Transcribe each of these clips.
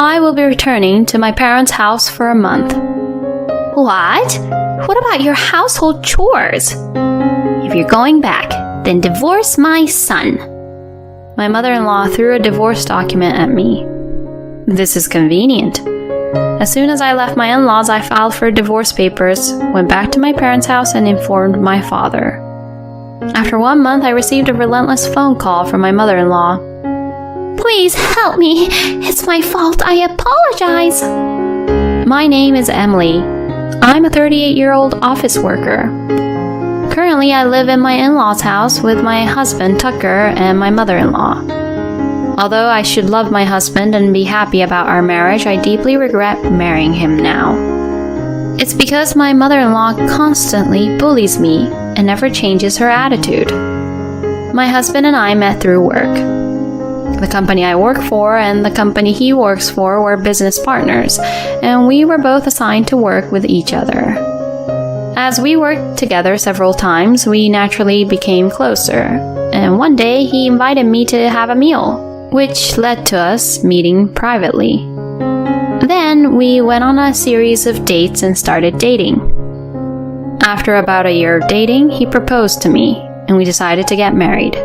I will be returning to my parents' house for a month. What? What about your household chores? If you're going back, then divorce my son. My mother-in-law threw a divorce document at me. This is convenient. As soon as I left my in-laws, I filed for divorce papers, went back to my parents' house, and informed my father. After 1 month, I received a relentless phone call from my mother-in-law. Please help me. It's my fault. I apologize. My name is Emily. I'm a 38-year-old office worker. Currently, I live in my in-laws' house with my husband, Tucker, and my mother-in-law. Although I should love my husband and be happy about our marriage, I deeply regret marrying him now. It's because my mother-in-law constantly bullies me and never changes her attitude. My husband and I met through work. The company I work for and the company he works for were business partners, and we were both assigned to work with each other. As we worked together several times, we naturally became closer, and one day he invited me to have a meal, which led to us meeting privately. Then we went on a series of dates and started dating. After about a year of dating, he proposed to me, and we decided to get married.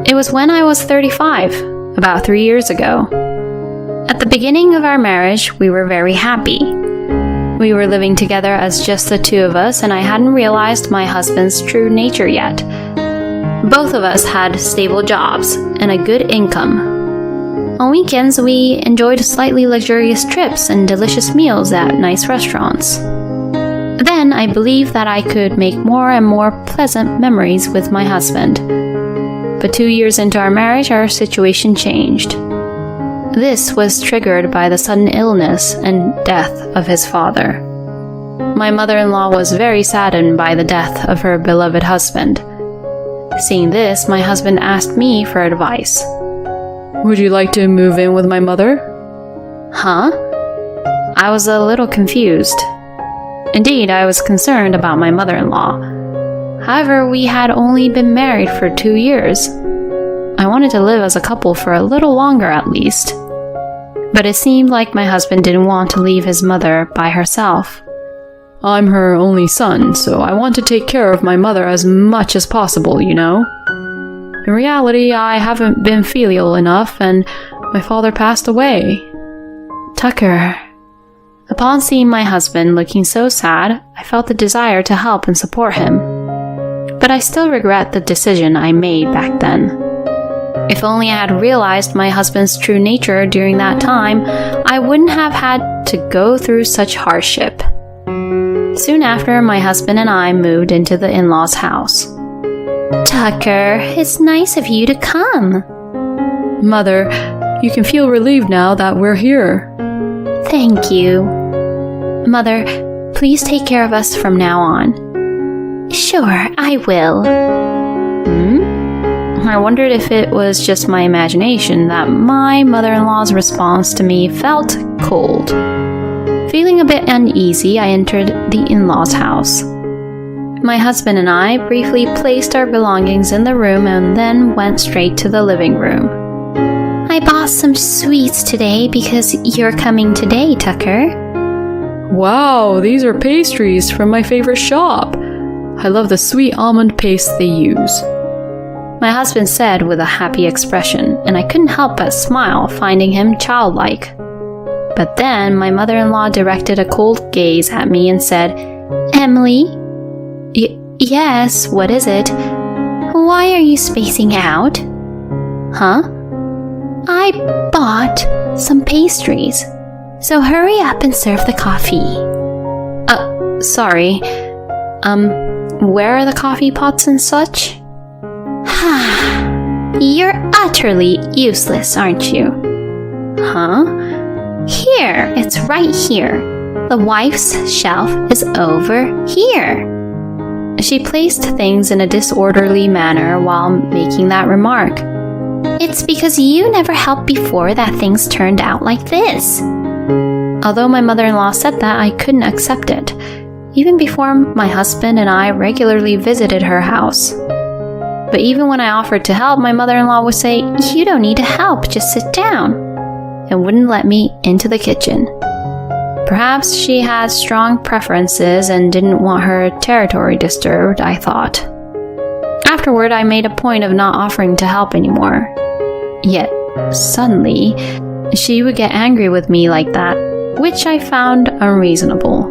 It was when I was 35, about 3 years ago. At the beginning of our marriage, we were very happy. We were living together as just the two of us, and I hadn't realized my husband's true nature yet. Both of us had stable jobs and a good income. On weekends, we enjoyed slightly luxurious trips and delicious meals at nice restaurants. Then I believed that I could make more and more pleasant memories with my husband. But 2 years into our marriage, our situation changed. This was triggered by the sudden illness and death of his father. My mother-in-law was very saddened by the death of her beloved husband. Seeing this, my husband asked me for advice. Would you like to move in with my mother? Huh? I was a little confused. Indeed, I was concerned about my mother-in-law. However, we had only been married for 2 years. I wanted to live as a couple for a little longer at least. But it seemed like my husband didn't want to leave his mother by herself. I'm her only son, so I want to take care of my mother as much as possible, you know? In reality, I haven't been filial enough, and my father passed away. Tucker. Upon seeing my husband looking so sad, I felt the desire to help and support him. But I still regret the decision I made back then. If only I had realized my husband's true nature during that time, I wouldn't have had to go through such hardship. Soon after, my husband and I moved into the in-laws' house. Tucker, it's nice of you to come. Mother, you can feel relieved now that we're here. Thank you. Mother, please take care of us from now on. Sure, I will. I wondered if it was just my imagination that my mother-in-law's response to me felt cold. Feeling a bit uneasy, I entered the in-laws' house. My husband and I briefly placed our belongings in the room and then went straight to the living room. I bought some sweets today because you're coming today, Tucker. Wow, these are pastries from my favorite shop. I love the sweet almond paste they use. My husband said with a happy expression, and I couldn't help but smile, finding him childlike. But then my mother-in-law directed a cold gaze at me and said, Emily? Yes, what is it? Why are you spacing out? Huh? I bought some pastries, so hurry up and serve the coffee. Sorry. Where are the coffee pots and such? You're utterly useless, aren't you? Huh? Here, it's right here. The wife's shelf is over here. She placed things in a disorderly manner while making that remark. It's because you never helped before that things turned out like this. Although my mother-in-law said that, I couldn't accept it, even before my husband and I regularly visited her house. But even when I offered to help, my mother-in-law would say, You don't need to help, just sit down. and wouldn't let me into the kitchen. Perhaps she had strong preferences and didn't want her territory disturbed, I thought. Afterward, I made a point of not offering to help anymore. Yet, suddenly, she would get angry with me like that, which I found unreasonable.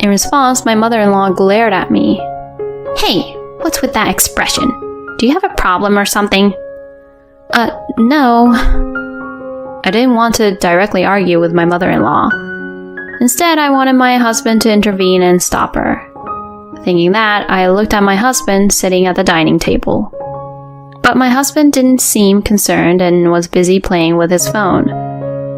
In response, my mother-in-law glared at me. Hey, what's with that expression? Do you have a problem or something? No. I didn't want to directly argue with my mother-in-law. Instead, I wanted my husband to intervene and stop her. Thinking that, I looked at my husband sitting at the dining table. But my husband didn't seem concerned and was busy playing with his phone.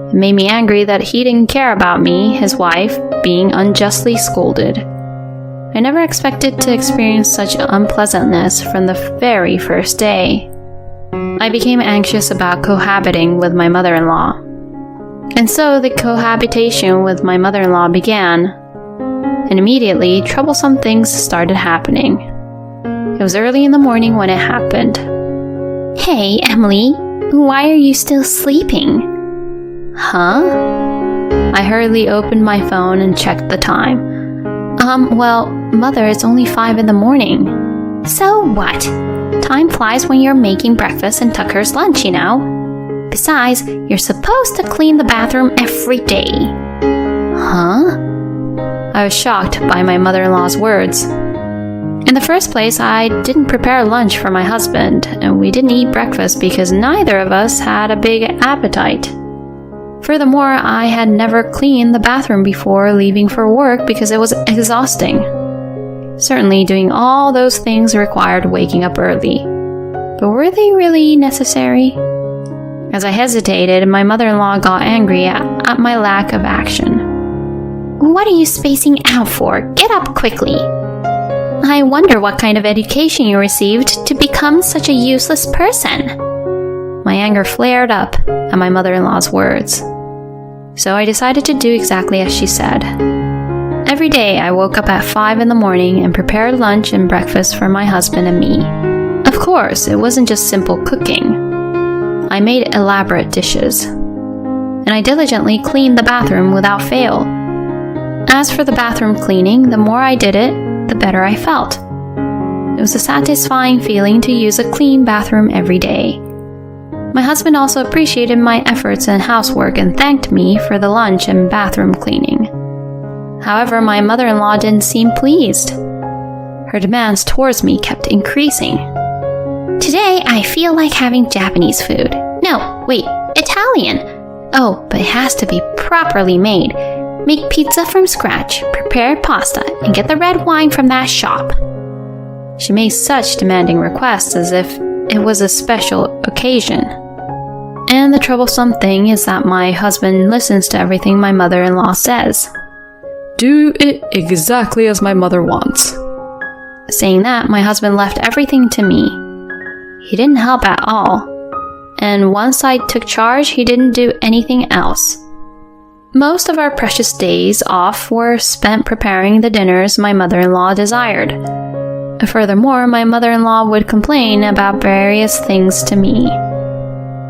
It made me angry that he didn't care about me, his wife, being unjustly scolded. I never expected to experience such unpleasantness from the very first day. I became anxious about cohabiting with my mother-in-law. And so the cohabitation with my mother-in-law began. And immediately, troublesome things started happening. It was early in the morning when it happened. Hey, Emily, why are you still sleeping? Huh? I hurriedly opened my phone and checked the time. Well, Mother, it's only 5 in the morning. So what? Time flies when you're making breakfast and Tucker's lunch, you know? Besides, you're supposed to clean the bathroom every day. Huh? I was shocked by my mother-in-law's words. In the first place, I didn't prepare lunch for my husband, and we didn't eat breakfast because neither of us had a big appetite. Furthermore, I had never cleaned the bathroom before leaving for work because it was exhausting. Certainly, doing all those things required waking up early. But were they really necessary? As I hesitated, my mother-in-law got angry at my lack of action. What are you spacing out for? Get up quickly. I wonder what kind of education you received to become such a useless person. My anger flared up at my mother-in-law's words. So I decided to do exactly as she said. Every day I woke up at 5 in the morning and prepared lunch and breakfast for my husband and me. Of course, it wasn't just simple cooking. I made elaborate dishes. And I diligently cleaned the bathroom without fail. As for the bathroom cleaning, the more I did it, the better I felt. It was a satisfying feeling to use a clean bathroom every day. My husband also appreciated my efforts in housework and thanked me for the lunch and bathroom cleaning. However, my mother-in-law didn't seem pleased. Her demands towards me kept increasing. Today, I feel like having Japanese food. No, wait, Italian. Oh, but it has to be properly made. Make pizza from scratch, prepare pasta, and get the red wine from that shop. She made such demanding requests as if it was a special occasion. And the troublesome thing is that my husband listens to everything my mother-in-law says. Do it exactly as my mother wants. Saying that, my husband left everything to me. He didn't help at all. And once I took charge, he didn't do anything else. Most of our precious days off were spent preparing the dinners my mother-in-law desired. Furthermore, my mother-in-law would complain about various things to me.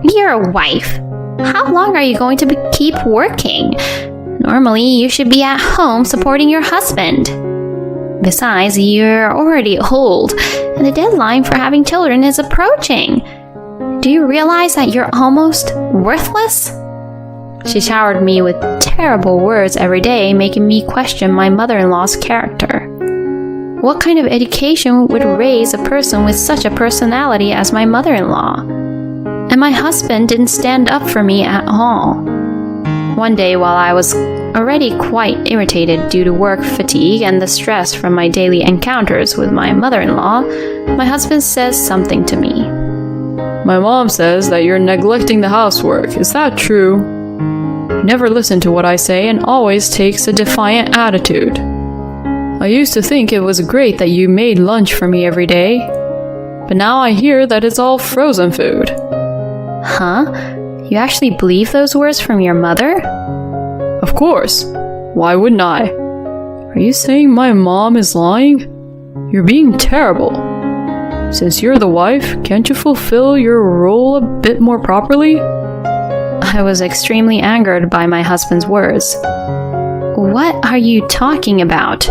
You're a wife. How long are you going to keep working? Normally, you should be at home supporting your husband. Besides, you're already old, and the deadline for having children is approaching. Do you realize that you're almost worthless? She showered me with terrible words every day, making me question my mother-in-law's character. What kind of education would raise a person with such a personality as my mother-in-law? And my husband didn't stand up for me at all. One day, while I was already quite irritated due to work fatigue and the stress from my daily encounters with my mother-in-law, my husband says something to me. My mom says that you're neglecting the housework. Is that true? You never listen to what I say and always takes a defiant attitude. I used to think it was great that you made lunch for me every day, but now I hear that it's all frozen food. Huh? You actually believe those words from your mother? Of course. Why wouldn't I? Are you saying my mom is lying? You're being terrible. Since you're the wife, can't you fulfill your role a bit more properly? I was extremely angered by my husband's words. What are you talking about?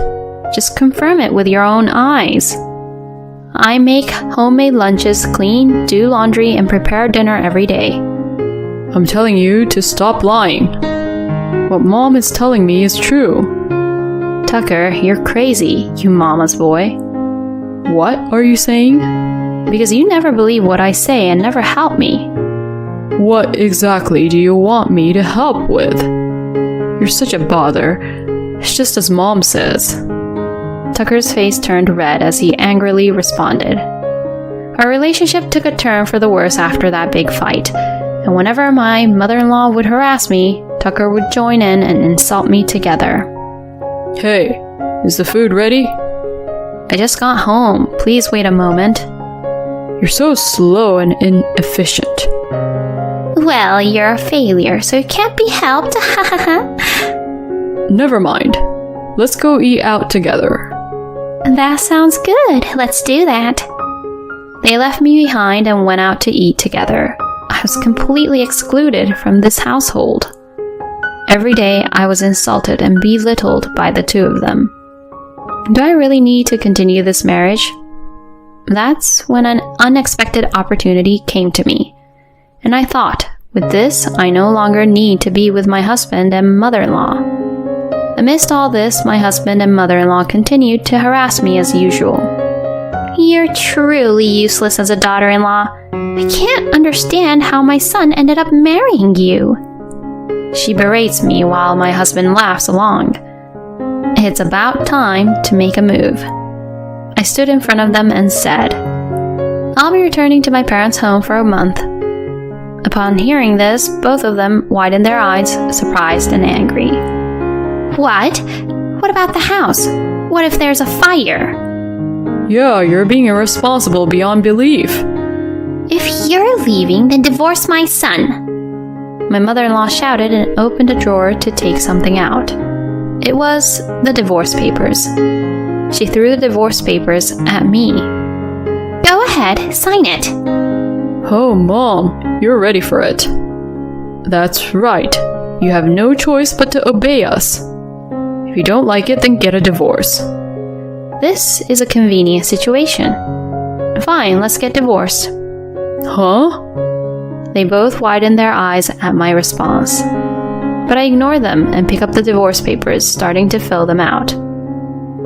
Just confirm it with your own eyes. I make homemade lunches, clean, do laundry, and prepare dinner every day. I'm telling you to stop lying. What Mom is telling me is true. Tucker, you're crazy, you mama's boy. What are you saying? Because you never believe what I say and never help me. What exactly do you want me to help with? You're such a bother. It's just as Mom says. Tucker's face turned red as he angrily responded. Our relationship took a turn for the worse after that big fight, and whenever my mother-in-law would harass me, Tucker would join in and insult me together. Hey, is the food ready? I just got home. Please wait a moment. You're so slow and inefficient. Well, you're a failure, so it can't be helped. Never mind. Let's go eat out together. That sounds good. Let's do that. They left me behind and went out to eat together. I was completely excluded from this household. Every day I was insulted and belittled by the two of them. Do I really need to continue this marriage? That's when an unexpected opportunity came to me. And I thought, with this, I no longer need to be with my husband and mother-in-law. Amidst all this, my husband and mother-in-law continued to harass me as usual. You're truly useless as a daughter-in-law. I can't understand how my son ended up marrying you. She berates me while my husband laughs along. It's about time to make a move. I stood in front of them and said, I'll be returning to my parents' home for a month. Upon hearing this, both of them widened their eyes, surprised and angry. What? What about the house? What if there's a fire? Yeah, you're being irresponsible beyond belief. If you're leaving, then divorce my son. My mother-in-law shouted and opened a drawer to take something out. It was the divorce papers. She threw the divorce papers at me. Go ahead, sign it. Oh, Mom, you're ready for it. That's right. You have no choice but to obey us. If you don't like it, then get a divorce. This is a convenient situation. Fine, let's get divorced. Huh? They both widened their eyes at my response. But I ignored them and picked up the divorce papers, starting to fill them out.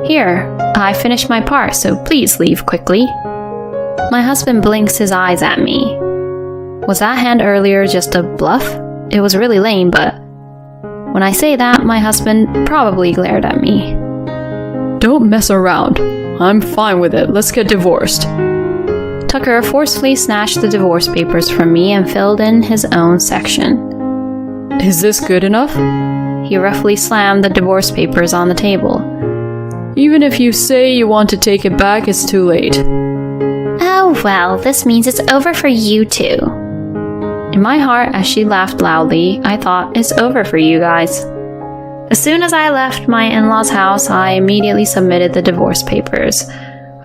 Here, I finished my part, so please leave quickly. My husband blinks his eyes at me. Was that hand earlier just a bluff? It was really lame, but when I say that, my husband probably glared at me. Don't mess around. I'm fine with it. Let's get divorced. Tucker forcefully snatched the divorce papers from me and filled in his own section. Is this good enough? He roughly slammed the divorce papers on the table. Even if you say you want to take it back, it's too late. Oh well, this means it's over for you two. In my heart, as she laughed loudly, I thought, it's over for you guys. As soon as I left my in-laws' house, I immediately submitted the divorce papers.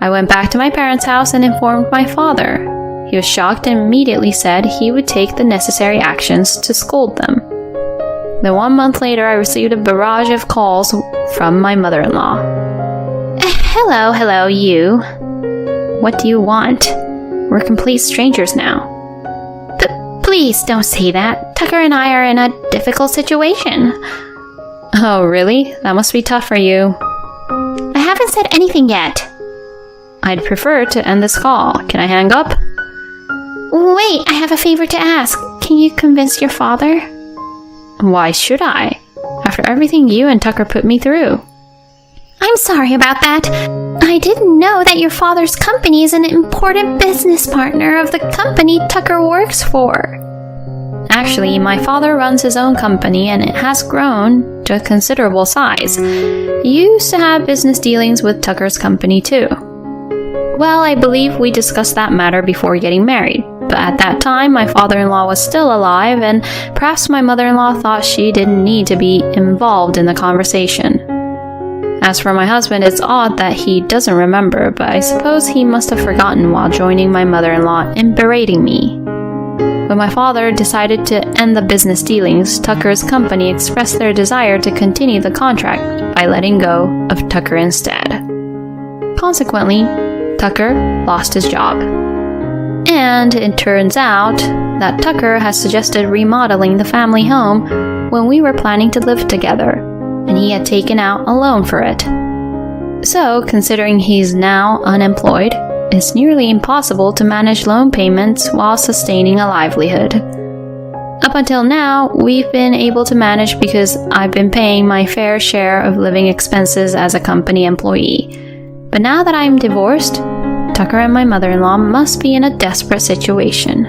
I went back to my parents' house and informed my father. He was shocked and immediately said he would take the necessary actions to scold them. Then 1 month later, I received a barrage of calls from my mother-in-law. Hello, you. What do you want? We're complete strangers now. Please don't say that. Tucker and I are in a difficult situation. Oh, really? That must be tough for you. I haven't said anything yet. I'd prefer to end this call. Can I hang up? Wait, I have a favor to ask. Can you convince your father? Why should I? After everything you and Tucker put me through. I'm sorry about that. I didn't know that your father's company is an important business partner of the company Tucker works for. Actually, my father runs his own company and it has grown to a considerable size. He used to have business dealings with Tucker's company too. Well, I believe we discussed that matter before getting married, but at that time my father-in-law was still alive and perhaps my mother-in-law thought she didn't need to be involved in the conversation. As for my husband, it's odd that he doesn't remember, but I suppose he must have forgotten while joining my mother-in-law in berating me. When my father decided to end the business dealings, Tucker's company expressed their desire to continue the contract by letting go of Tucker instead. Consequently, Tucker lost his job. And it turns out that Tucker has suggested remodeling the family home when we were planning to live together, and he had taken out a loan for it. So, considering he's now unemployed, it's nearly impossible to manage loan payments while sustaining a livelihood. Up until now, we've been able to manage because I've been paying my fair share of living expenses as a company employee. But now that I'm divorced, Tucker and my mother-in-law must be in a desperate situation.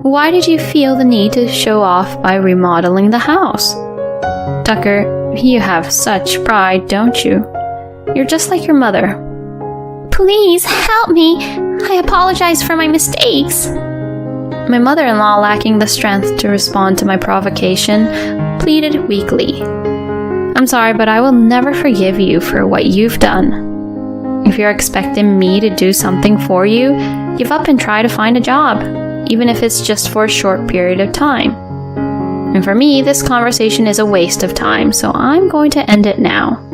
Why did you feel the need to show off by remodeling the house? Tucker, you have such pride, don't you? You're just like your mother. Please help me. I apologize for my mistakes. My mother-in-law, lacking the strength to respond to my provocation, pleaded weakly. I'm sorry, but I will never forgive you for what you've done. If you're expecting me to do something for you, give up and try to find a job, even if it's just for a short period of time. And for me, this conversation is a waste of time, so I'm going to end it now.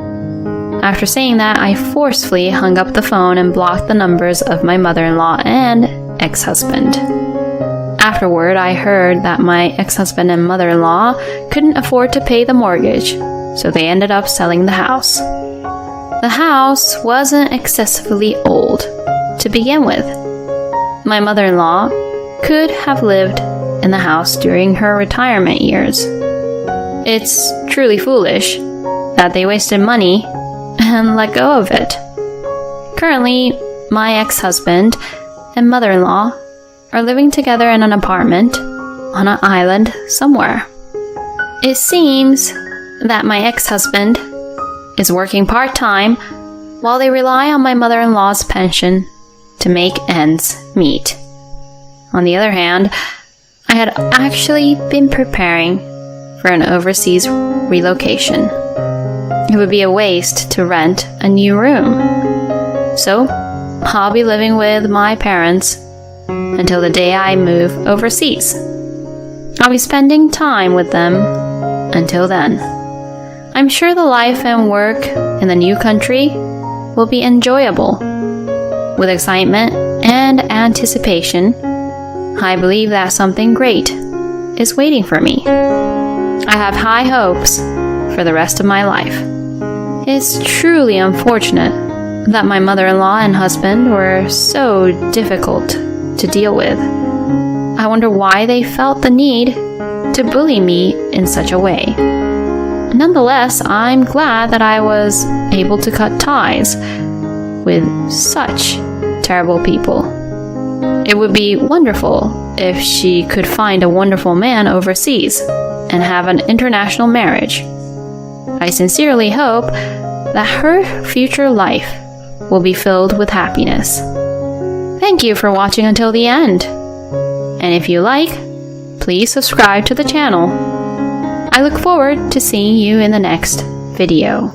After saying that, I forcefully hung up the phone and blocked the numbers of my mother-in-law and ex-husband. Afterward, I heard that my ex-husband and mother-in-law couldn't afford to pay the mortgage, so they ended up selling the house. The house wasn't excessively old to begin with. My mother-in-law could have lived in the house during her retirement years. It's truly foolish that they wasted money and let go of it. Currently, my ex-husband and mother-in-law are living together in an apartment on an island somewhere. It seems that my ex-husband is working part-time while they rely on my mother-in-law's pension to make ends meet. On the other hand, I had actually been preparing for an overseas relocation. It would be a waste to rent a new room. So, I'll be living with my parents until the day I move overseas. I'll be spending time with them until then. I'm sure the life and work in the new country will be enjoyable. With excitement and anticipation, I believe that something great is waiting for me. I have high hopes for the rest of my life. It's truly unfortunate that my mother-in-law and husband were so difficult to deal with. I wonder why they felt the need to bully me in such a way. Nonetheless, I'm glad that I was able to cut ties with such terrible people. It would be wonderful if she could find a wonderful man overseas and have an international marriage. I sincerely hope that her future life will be filled with happiness. Thank you for watching until the end. And if you like, please subscribe to the channel. I look forward to seeing you in the next video.